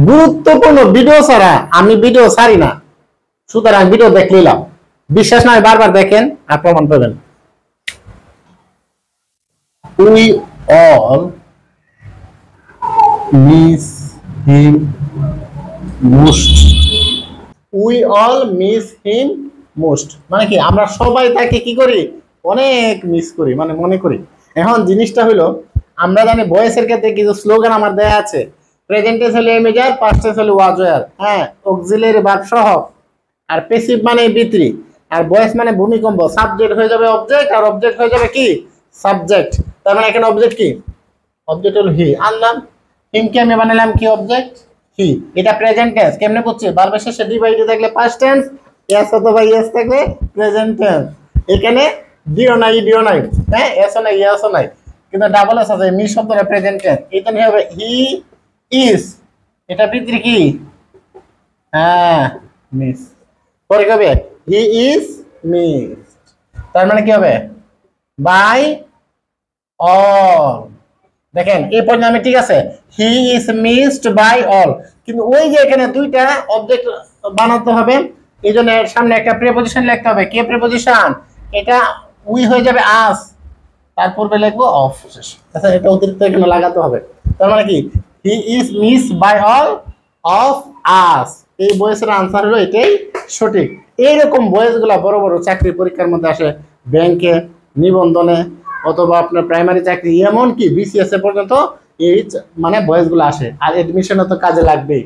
গুরুত্বপূর্ণ ভিডিও ছাড়া আমি ভিডিও ছাড়ি না, সুতরাং ভিডিও দেখলাম, বিশ্বাস নয় বারবার দেখেন আর প্রমাণ পাবেন। We all miss him most. We all miss him most মানে কি, আমরা সবাই তাকে কি করি, অনেক মিস করি, মানে মনে করি। এখন জিনিসটা হলো, আমরা জানি ভয়েসের ক্ষেত্রে কিছু স্লোগান আমার দেয়া আছে। প্রেজেন্ট টেন্স হলো এমিজার, পাস্ট টেন্স হলো ওয়াজ ওয়্যার, হ্যাঁ, অক্সিলারি ভার্ব সহ, আর প্যাসিভ মানে ভিতরি, আর ভয়েস মানে ভূমিকম্প। সাবজেক্ট হয়ে যাবে অবজেক্ট, আর অবজেক্ট হয়ে যাবে কি সাবজেক্ট। তার মানে এখানে অবজেক্ট কি, অবজেক্ট হলো হি, আনলাম। হিমকে আমি বানালাম কি অবজেক্ট, হি। এটা প্রেজেন্ট টেন্স, কেমনে করছি, ভার্বের শেষে ডিভাইডে থাকলে পাস্ট টেন্স, এস অথবা ইএস থাকলে প্রেজেন্ট টেন্স। এখানে ডিও নাই, ডিও নাই, হ্যাঁ, এসও নাই, এসও নাই, কিন্তু ডাবল এস আছে, মি শব্দটা প্রেজেন্ট টেন্স। এখানে হবে হি ইজ, এটা ভিতরি কি, হ্যাঁ, মিস। পরে কি হবে, হি ইজ মিস। তার মানে কি হবে, বাই অল। দেখেন এই পর্যন্ত আমি ঠিক আছে, he is missed by all, কিন্তু ওই যে এখানে দুইটা অবজেক্ট বানাতে হবে, এই জন্য এর সামনে একটা প্রিপজিশন লিখতে হবে। কে প্রিপজিশন, এটা উই হয়ে যাবে আস, তার পূর্বে লিখবো অফ। আচ্ছা, এটা অতিরিক্ত এখানে লাগাতে হবে। তার মানে কি, he is miss by all of us. এই বয়েসের আনসার হলো এটাই সঠিক। এইরকম বয়েসগুলা বড় বড় চাকরি পরীক্ষার মধ্যে আসে, ব্যাংকে, নিবন্ধনে, অথবা আপনার প্রাইমারি চাকরি, এমনকি বিসিএস এ পর্যন্ত এই মানে বয়েসগুলো আসে, আর এডমিশনে তো কাজে লাগবেই।